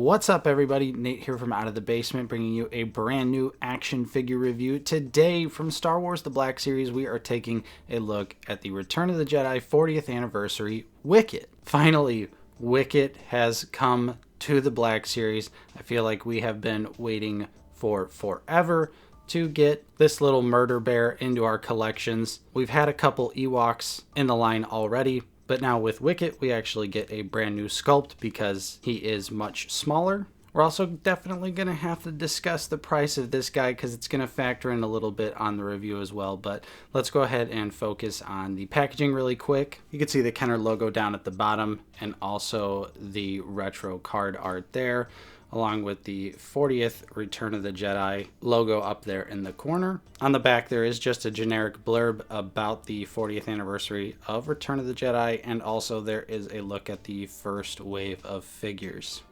What's up, everybody? Nate here from Out of the Basement, bringing you a brand new action figure review. Today, from Star Wars The Black Series, we are taking a look at the Return of the Jedi 40th Anniversary WICKET. Finally, WICKET has come to the Black Series. I feel like we have been waiting for forever to get this little murder bear into our collections. We've had a couple Ewoks in the line already, but now with WICKET, we actually get a brand new sculpt because he is much smaller. We're also definitely going to have to discuss the price of this guy because it's going to factor in a little bit on the review as well. But let's go ahead and focus on the packaging really quick. You can see the Kenner logo down at the bottom and also the retro card art there, along with the 40th Return of the Jedi logo up there in the corner. On the back, there is just a generic blurb about the 40th anniversary of Return of the Jedi, and also there is a look at the first wave of figures.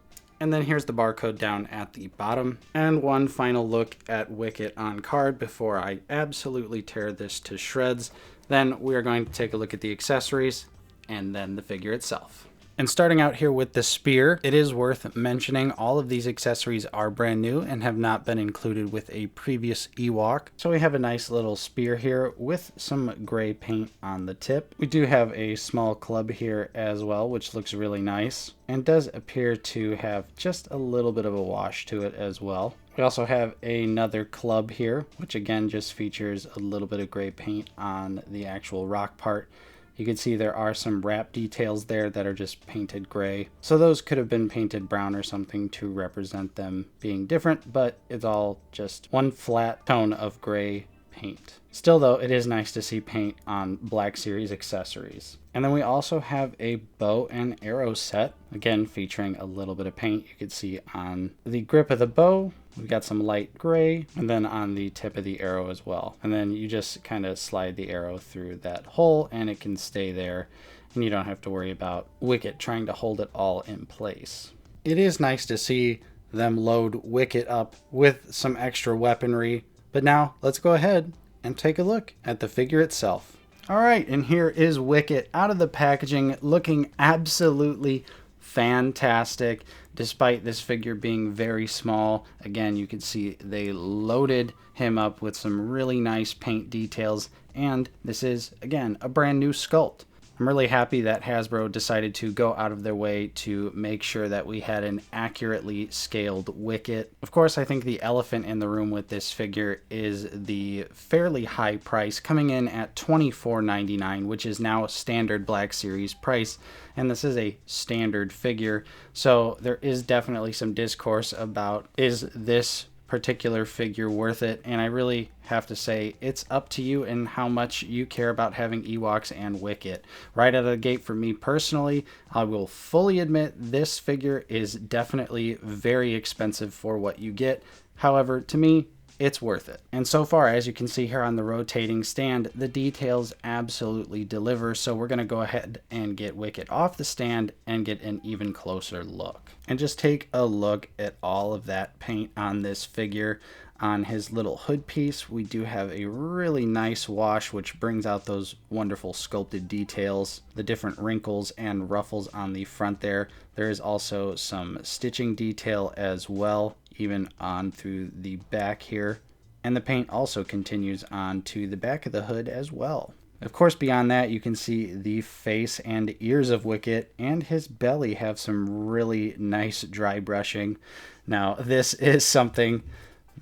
And then here's the barcode down at the bottom, and one final look at WICKET on card before I absolutely tear this to shreds. Then we are going to take a look at the accessories and then the figure itself. And starting out here with the spear, it is worth mentioning all of these accessories are brand new and have not been included with a previous Ewok. So we have a nice little spear here with some gray paint on the tip. We do have a small club here as well, which looks really nice and does appear to have just a little bit of a wash to it as well. We also have another club here, which again just features a little bit of gray paint on the actual rock part. You can see there are some wrap details there that are just painted gray. So those could have been painted brown or something to represent them being different, but it's all just one flat tone of gray paint. Still though, it is nice to see paint on Black Series accessories. And then we also have a bow and arrow set, again featuring a little bit of paint. You can see on the grip of the bow, we've got some light gray, and then on the tip of the arrow as well. And then you just kind of slide the arrow through that hole and it can stay there, and you don't have to worry about WICKET trying to hold it all in place. It is nice to see them load WICKET up with some extra weaponry, but now let's go ahead and take a look at the figure itself. All right, and here is WICKET out of the packaging, looking absolutely fantastic. Despite this figure being very small, again, you can see they loaded him up with some really nice paint details, and this is, again, a brand new sculpt. I'm really happy that Hasbro decided to go out of their way to make sure that we had an accurately scaled WICKET. Of course, I think the elephant in the room with this figure is the fairly high price, coming in at $24.99, which is now standard Black Series price, and this is a standard figure, so there is definitely some discourse about, is this particular figure worth it? And I really have to say it's up to you and how much you care about having Ewoks and WICKET. Right out of the gate, for me personally, I will fully admit this figure is definitely very expensive for what you get. However, to me, it's worth it. And so far, as you can see here on the rotating stand, the details absolutely deliver. So we're going to go ahead and get WICKET off the stand and get an even closer look. And just take a look at all of that paint on this figure. On his little hood piece, we do have a really nice wash, which brings out those wonderful sculpted details, the different wrinkles and ruffles on the front there. There is also some stitching detail as well, even on through the back here. And the paint also continues on to the back of the hood as well. Of course, beyond that, you can see the face and ears of WICKET, and his belly have some really nice dry brushing. Now, this is something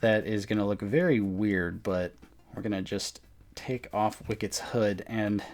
that is going to look very weird, but we're going to just take off WICKET's hood, and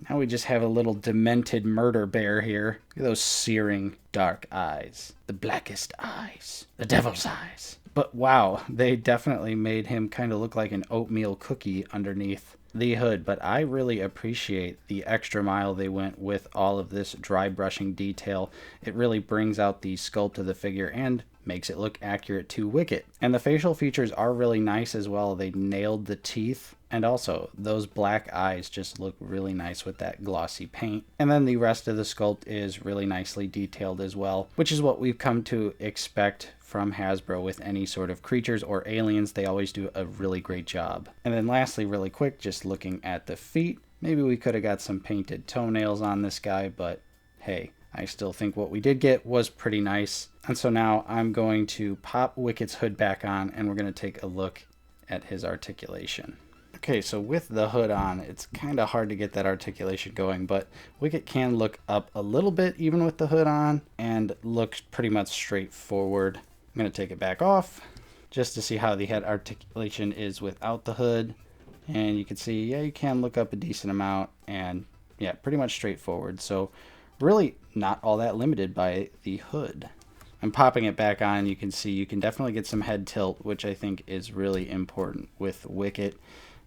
now we just have a little demented murder bear here. Look at those searing dark eyes. The blackest eyes. The devil's eyes. But wow, they definitely made him kind of look like an oatmeal cookie underneath the hood. But I really appreciate the extra mile they went with all of this dry brushing detail. It really brings out the sculpt of the figure and makes it look accurate to WICKET. And the facial features are really nice as well. They nailed the teeth, and also those black eyes just look really nice with that glossy paint. And then the rest of the sculpt is really nicely detailed as well, which is what we've come to expect from Hasbro with any sort of creatures or aliens. They always do a really great job. And then lastly, really quick, just looking at the feet, maybe we could have got some painted toenails on this guy, but hey, I still think what we did get was pretty nice. And so now I'm going to pop WICKET's hood back on, and we're going to take a look at his articulation. Okay, so with the hood on, it's kind of hard to get that articulation going, but WICKET can look up a little bit even with the hood on and looks pretty much straightforward. I'm going to take it back off just to see how the head articulation is without the hood. And you can see, yeah, you can look up a decent amount, and yeah, pretty much straightforward. So really not all that limited by the hood. I'm popping it back on. You can see you can definitely get some head tilt, which I think is really important with WICKET.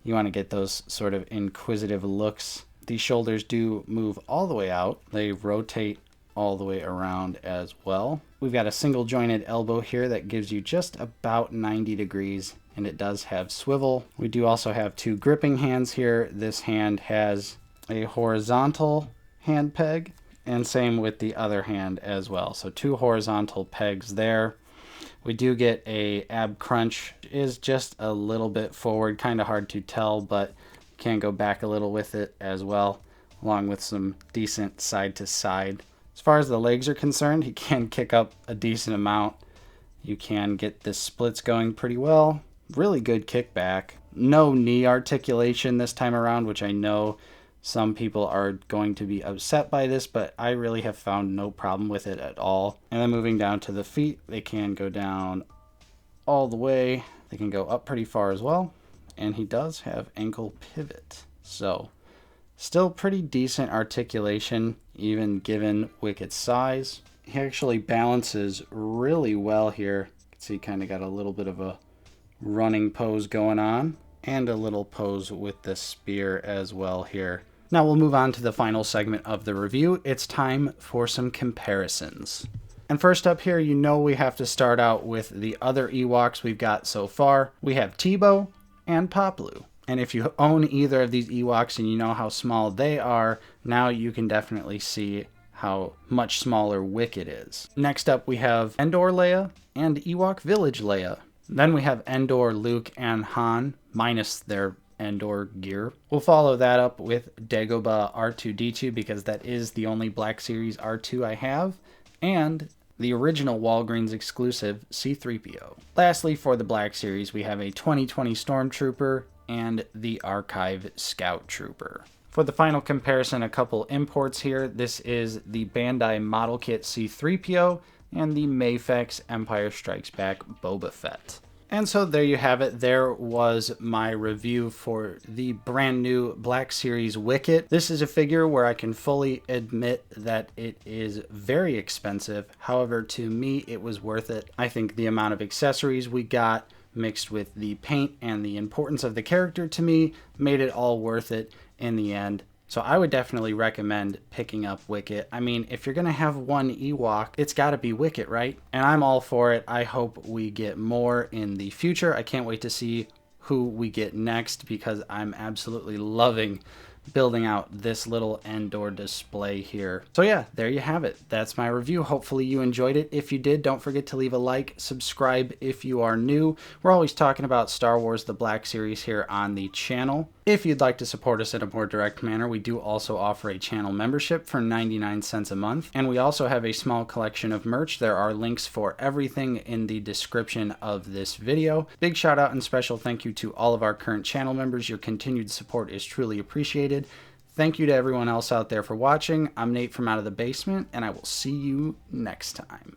You want to get those sort of inquisitive looks. These shoulders do move all the way out. They rotate all the way around as well. We've got a single jointed elbow here that gives you just about 90 degrees, and it does have swivel. We do also have two gripping hands here. This hand has a horizontal hand peg, and same with the other hand as well. So two horizontal pegs there. We do get a ab crunch. It is just a little bit forward, kind of hard to tell, but can go back a little with it as well, along with some decent side to side. As far as the legs are concerned, he can kick up a decent amount. You can get the splits going pretty well. Really good kickback. No knee articulation this time around, which I know some people are going to be upset by this, but I really have found no problem with it at all. And then moving down to the feet, they can go down all the way. They can go up pretty far as well. And he does have ankle pivot. So still pretty decent articulation, even given WICKET's size. He actually balances really well here. You can see he kind of got a little bit of a running pose going on, and a little pose with the spear as well here. Now we'll move on to the final segment of the review. It's time for some comparisons. And first up here, you know we have to start out with the other Ewoks we've got so far. We have Teebo and Poplu. And if you own either of these Ewoks and you know how small they are, now you can definitely see how much smaller WICKET is. Next up, we have Endor Leia and Ewok Village Leia. Then we have Endor, Luke, and Han, minus their Endor gear. We'll follow that up with Dagobah R2-D2 because that is the only Black Series R2 I have, and the original Walgreens exclusive C-3PO. Lastly, for the Black Series, we have a 2020 Stormtrooper and the Archive Scout Trooper. For the final comparison, a couple imports here. This is the Bandai Model Kit C-3PO and the Mafex Empire Strikes Back Boba Fett. And so there you have it. There was my review for the brand new Black Series WICKET. This is a figure where I can fully admit that it is very expensive. However, to me, it was worth it. I think the amount of accessories we got mixed with the paint and the importance of the character to me made it all worth it in the end. So I would definitely recommend picking up WICKET. I mean, if you're going to have one Ewok, it's got to be WICKET, right? And I'm all for it. I hope we get more in the future. I can't wait to see who we get next because I'm absolutely loving building out this little Endor display here. So yeah, there you have it. That's my review. Hopefully you enjoyed it. If you did, don't forget to leave a like, subscribe if you are new. We're always talking about Star Wars The Black Series here on the channel. If you'd like to support us in a more direct manner, we do also offer a channel membership for 99 cents a month. And we also have a small collection of merch. There are links for everything in the description of this video. Big shout out and special thank you to all of our current channel members. Your continued support is truly appreciated. Thank you to everyone else out there for watching. I'm Nate from Out of the Basement, and I will see you next time.